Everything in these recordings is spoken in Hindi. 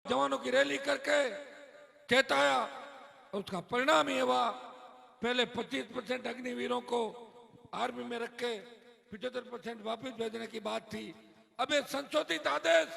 जवानों की रैली करके चेताया, उसका परिणाम ये हुआ, पहले 25% अग्निवीरों को आर्मी में रख के 75% वापस भेजने की बात थी। अब ये संशोधित आदेश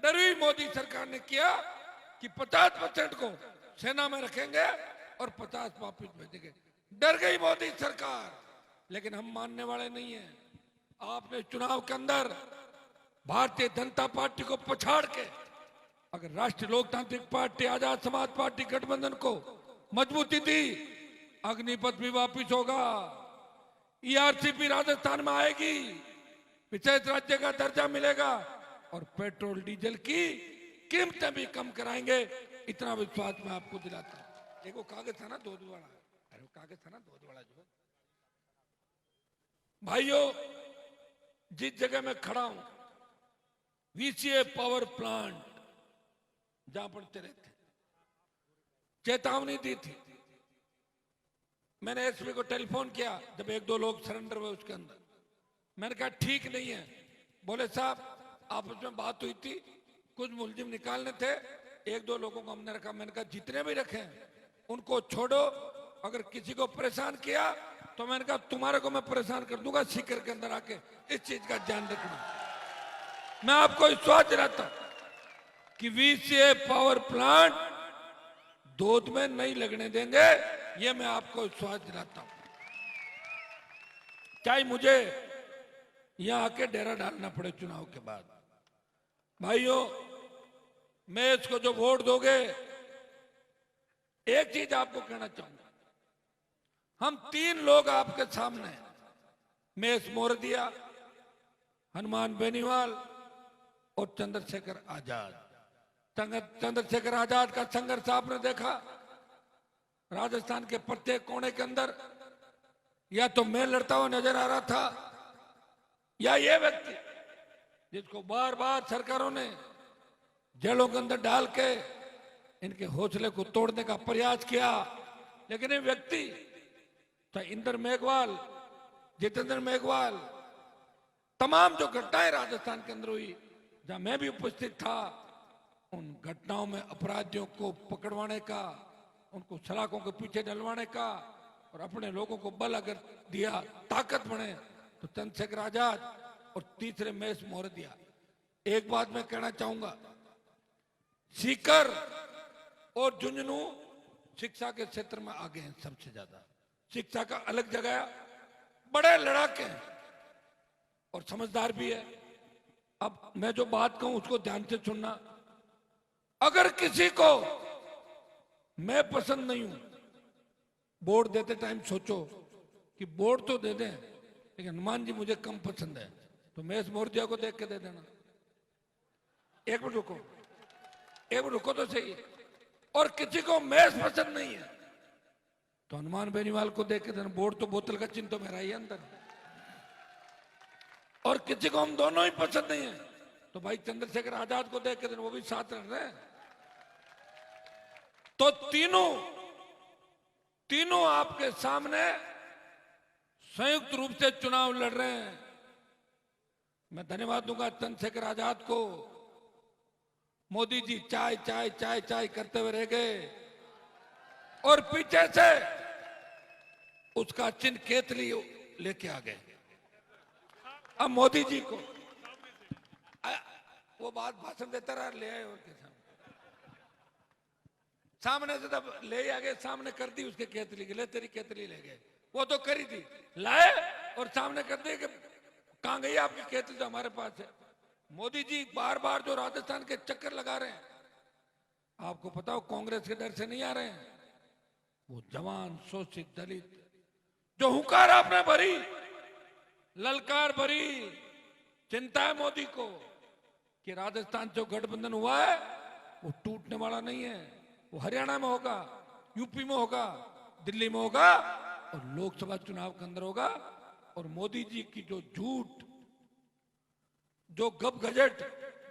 डरवी मोदी सरकार ने किया कि 50% को सेना में रखेंगे और 50 वापस भेजेंगे। डर गई मोदी सरकार, लेकिन हम मानने वाले नहीं हैं। आपने चुनाव के अंदर भारतीय जनता पार्टी को पछाड़ के अगर राष्ट्रीय लोकतांत्रिक पार्टी, आजाद समाज पार्टी गठबंधन को मजबूती दी, अग्निपथ भी वापिस होगा, ईआरसीपी राजस्थान में आएगी, विशेष राज्य का दर्जा मिलेगा और पेट्रोल डीजल की कीमतें भी कम कराएंगे। इतना विश्वास मैं आपको दिलाता हूं। देखो कागज था ना दूध वाला, अरे कागज था ना दूध वाला जो। भाइयों, जिस जगह मैं खड़ा हूं, वीसीए पावर प्लांट जहां पर चले थे, चेतावनी दी थी। मैंने एसपी को टेलीफोन किया जब 1-2 लोग सरेंडर हुए उसके अंदर। मैंने कहा ठीक नहीं है। बोले साहब आपस में बात हुई थी, कुछ मुलजिम निकालने थे, 1-2 लोगों को हमने रखा। मैंने कहा जितने भी रखे उनको छोड़ो, अगर किसी को परेशान किया तो मैंने कहा तुम्हारे को मैं परेशान कर दूंगा सीकर के अंदर आके। इस चीज का ध्यान रखना। मैं आपको विश्वास दिलाता हूं कि वीसीए पावर प्लांट दूध में नहीं लगने देंगे, ये मैं आपको विश्वास दिलाता हूं। चाहे मुझे यहां आके डेरा डालना पड़े चुनाव के बाद। भाइयों, मैं इसको जो वोट दोगे, एक चीज आपको कहना चाहूंगा, हम 3 लोग आपके सामने, मेष मोरदिया, हनुमान बेनीवाल और चंद्रशेखर आजाद। चंद्रशेखर आजाद का संघर्ष आपने देखा। राजस्थान के प्रत्येक कोने के अंदर या तो मैं लड़ता हुआ नजर आ रहा था, या ये व्यक्ति जिसको बार बार सरकारों ने जेलों के अंदर डाल के इनके हौसले को तोड़ने का प्रयास किया। लेकिन ये व्यक्ति, चाहे इंदर मेघवाल, जितेंद्र मेघवाल, तमाम जो घटनाएं राजस्थान के अंदर हुई जहां मैं भी उपस्थित था, उन घटनाओं में अपराधियों को पकड़वाने का, उनको सलाखों के पीछे डलवाने का और अपने लोगों को बल अगर दिया, ताकत बने, तो चंद्रशेखर आजाद और तीसरे मेष मोरदिया। एक बात मैं कहना चाहूंगा, सीकर और झुंझुनू शिक्षा के क्षेत्र में आगे हैं सबसे ज्यादा। शिक्षा का अलग जगह, बड़े लड़ाके हैं और समझदार भी है। अब मैं जो बात कहूं उसको ध्यान से सुनना। अगर किसी को मैं पसंद नहीं हूं, वोट देते टाइम सोचो कि वोट तो दे दें, लेकिन हनुमान जी मुझे कम पसंद है, तो मेष मोरदिया को देख के दे देना। एक मिनट रुको, एक मिनट रुको तो सही। और किसी को मेष पसंद नहीं है तो हनुमान बेनीवाल को देख के देना। वोट तो बोतल का चिन्ह तो मेरा ही अंदर। और किसी को हम दोनों ही पसंद नहीं है तो भाई चंद्रशेखर आजाद को देख के देना, वो भी साथ रह रहे हैं। तो तीनों आपके सामने संयुक्त रूप से चुनाव लड़ रहे हैं। मैं धन्यवाद दूंगा चंद्रशेखर आजाद को। मोदी जी चाय चाय चाय चाय करते हुए रह गए और पीछे से उसका चिन्ह केतली लेके आ गए। अब मोदी जी को वो बात भाषण देता रहा, ले आए और के सामने से तब ले आ गए, सामने कर दी उसके केतली के, ले तेरी केतली ले गए। वो तो करी थी, लाए और सामने कर दिए कि कहां गई आपकी केतली, तो हमारे पास है। मोदी जी बार बार जो राजस्थान के चक्कर लगा रहे हैं, आपको पता हो कांग्रेस के डर से नहीं आ रहे हैं। वो जवान, शोषित, दलित, जो हुंकार आपने भरी, ललकार भरी, चिंता है मोदी को कि राजस्थान जो गठबंधन हुआ है वो टूटने वाला नहीं है। वो हरियाणा में होगा, यूपी में होगा, दिल्ली में होगा और लोकसभा चुनाव के अंदर होगा। और मोदी जी की जो झूठ, जो गप गजट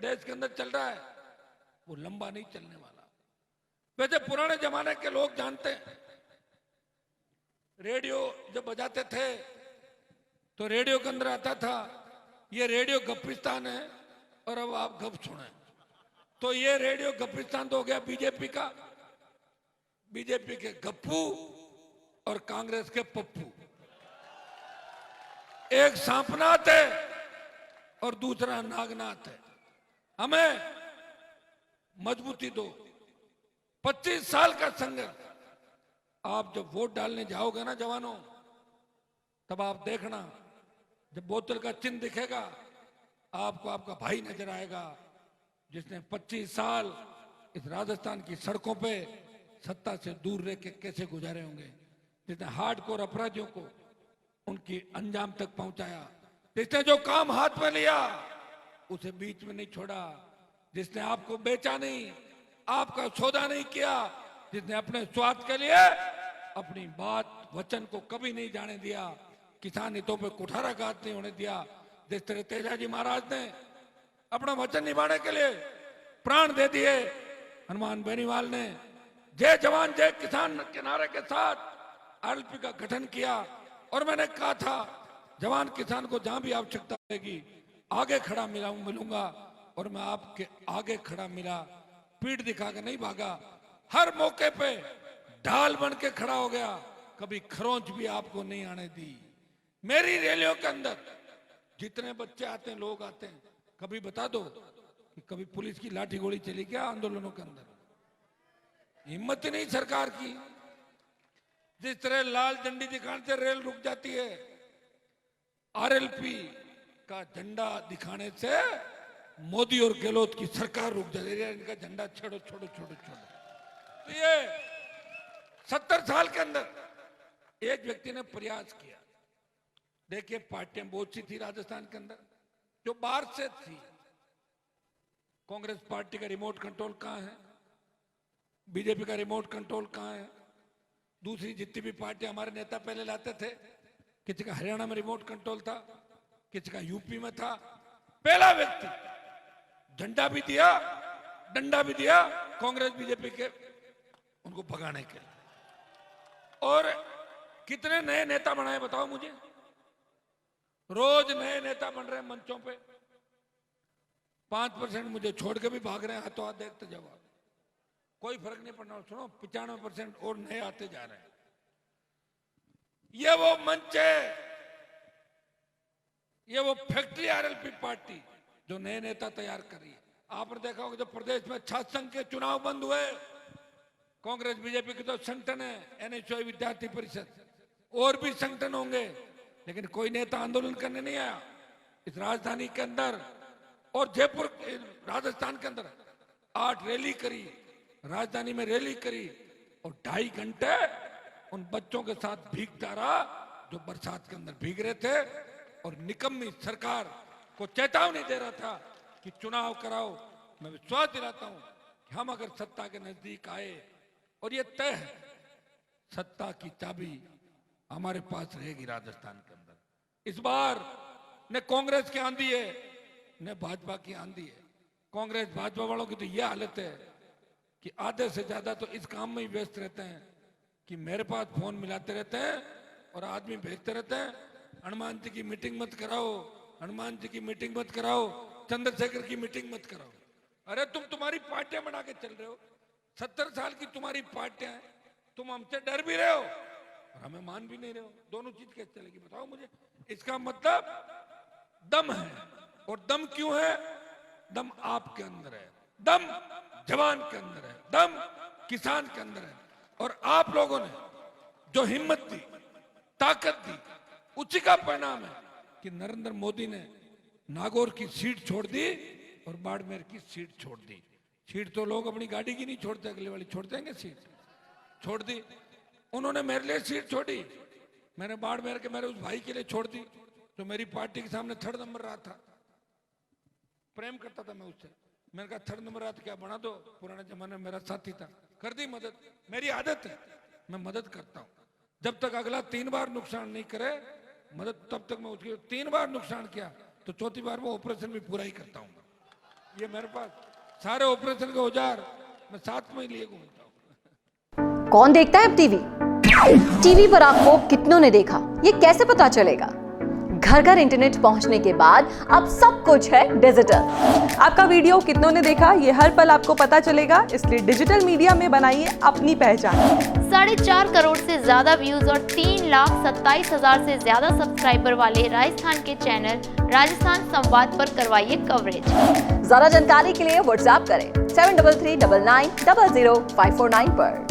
देश के अंदर चल रहा है, वो लंबा नहीं चलने वाला। वैसे पुराने जमाने के लोग जानते हैं, रेडियो जब बजाते थे तो रेडियो के अंदर आता था, ये रेडियो गप्पिस्तान है और अब आप गप सुने। तो ये रेडियो गप्पिस्तान तो हो गया बीजेपी का, बीजेपी के गप्पू और कांग्रेस के पप्पू। एक सांपनाथ है और दूसरा नागनाथ है। हमें मजबूती दो। 25 साल का संघर्ष। आप जब वोट डालने जाओगे ना जवानों, तब आप देखना, जब बोतल का चिन्ह दिखेगा आपको आपका भाई नजर आएगा, जिसने 25 साल इस राजस्थान की सड़कों पे सत्ता से दूर रह के कैसे गुजारे होंगे, जिसने हार्डकोर अपराधियों को उनकी अंजाम तक पहुंचाया, जिसने जो काम हाथ में लिया उसे बीच में नहीं छोड़ा, जिसने आपको बेचा नहीं, आपका सौदा नहीं किया, जिसने अपने स्वार्थ के लिए अपनी बात वचन को कभी नहीं जाने दिया, किसान हितों पे कुठाराघात नहीं होने दिया। जिस तरह तेजाजी महाराज ने अपना वचन निभाने के लिए प्राण दे दिए, हनुमान बेनीवाल ने जय जवान जय किसान के नारे के साथ आरएलपी का गठन किया। और मैंने कहा था जवान किसान को जहां भी आवश्यकता रहेगी आगे खड़ा मिलूंगा, और मैं आपके आगे खड़ा मिला, पीठ दिखा के नहीं भागा, हर मौके पे ढाल बन के खड़ा हो गया, कभी खरोंच भी आपको नहीं आने दी। मेरी रैलियों के अंदर जितने बच्चे आते हैं, लोग आते हैं, कभी बता दो कि कभी पुलिस की लाठी गोली चली क्या आंदोलनों के अंदर? हिम्मत ही नहीं सरकार की। जिस तरह लाल झंडी दिखाने से रेल रुक जाती है, आरएलपी का झंडा दिखाने से मोदी और गहलोत की सरकार रुक जाती है। इनका झंडा छोड़ो छोड़ो छोड़ो छोड़ो। तो ये 70 साल के अंदर एक व्यक्ति ने प्रयास किया। देखिए पार्टियां बहुत सी थी राजस्थान के अंदर जो बाहर से थी। कांग्रेस पार्टी का रिमोट कंट्रोल कहां है? बीजेपी का रिमोट कंट्रोल कहां है? दूसरी जितनी भी पार्टियां हमारे नेता पहले लाते थे, किसी का हरियाणा में रिमोट कंट्रोल था, किसी का यूपी में था। पहला व्यक्ति झंडा भी दिया, डंडा भी दिया कांग्रेस बीजेपी के उनको भगाने के लिए। और कितने नए नेता बनाए बताओ मुझे? रोज नए नेता बन रहे हैं मंचों पे। 5% मुझे छोड़ के भी भाग रहे हैं, हाथों हाथ देखते जाओ, कोई फर्क नहीं पड़ना। सुनो 95% और नए आते जा रहे हैं। ये वो मंच है, ये वो फैक्ट्री आरएलपी पार्टी जो नए नेता तैयार कर रही है। आपने देखा होगा जब प्रदेश में छात्र संघ के चुनाव बंद हुए, कांग्रेस बीजेपी की तो संगठन है, एनएसयूआई विद्यार्थी परिषद, और भी संगठन होंगे, लेकिन कोई नेता आंदोलन करने नहीं आया। इस राजधानी के अंदर और जयपुर राजस्थान के अंदर 8 रैली करी, राजधानी में रैली करी, और 2.5 घंटे उन बच्चों के साथ भीगता रहा जो बरसात के अंदर भीग रहे थे, और निकम्मी सरकार को चेतावनी दे रहा था कि चुनाव कराओ। मैं विश्वास दिलाता हूं कि हम अगर सत्ता के नजदीक आए, और ये तय है सत्ता की चाबी हमारे पास रहेगी राजस्थान के अंदर। इस बार न कांग्रेस की आंधी है न भाजपा की आंधी है। कांग्रेस भाजपा वालों की तो ये हालत है कि आधे से ज्यादा तो इस काम में ही व्यस्त रहते हैं कि मेरे पास फोन मिलाते रहते हैं और आदमी भेजते रहते हैं, हनुमान जी की मीटिंग मत कराओ, हनुमान जी की मीटिंग मत कराओ, चंद्रशेखर की मीटिंग मत कराओ। अरे तुम्हारी पार्टियां बना के चल रहे हो, 70 साल की तुम्हारी पार्टियां हैं, तुम हमसे डर भी रहे हो और हमें मान भी नहीं रहे हो। दोनों चीज कैसे चलेगी बताओ मुझे? इसका मतलब दम है। और दम क्यों है? दम आपके अंदर है, दम जवान के अंदर है, दम किसान के अंदर है। और आप लोगों ने जो हिम्मत दी, ताकत दी, उसी का परिणाम है कि नरेंद्र मोदी ने नागौर की सीट छोड़ दी और बाड़मेर की सीट छोड़ दी। सीट तो लोग अपनी गाड़ी की नहीं छोड़ते, अगले वाली छोड़ देंगे, सीट छोड़ दी। उन्होंने मेरे लिए सीट छोड़ी, मैंने बाड़मेर के मेरे उस भाई के लिए छोड़ दी जो मेरी पार्टी के सामने 3rd नंबर रहा था। प्रेम करता था मैं उससे, मैंने कहा 3rd नंबर रहा तो क्या बना दो, पुराने जमाने में मेरा साथी था, कर दी मदद। मेरी आदत है, मैं मदद करता हूं। जब तक अगला 3 बार नुकसान नहीं करे मदद, तब तक मैं उसकी 3 बार नुकसान किया तो 4थी बार वो ऑपरेशन भी पूरा ही करता हूं। ये मेरे पास सारे ऑपरेशन के औजार मैं साथ में ही लिए घूमता हूं। कौन देखता है अब टीवी? टीवी पर आपको कितनों ने देखा ये कैसे पता चलेगा? घर घर इंटरनेट पहुंचने के बाद अब सब कुछ है डिजिटल। आपका वीडियो कितनों ने देखा ये हर पल आपको पता चलेगा, इसलिए डिजिटल मीडिया में बनाइए अपनी पहचान। 4.5 करोड़ से ज्यादा व्यूज और 3,27,000 से ज्यादा सब्सक्राइबर वाले राजस्थान के चैनल राजस्थान संवाद पर करवाइए कवरेज। ज्यादा जानकारी के लिए व्हाट्सएप करें 7339900549 पर।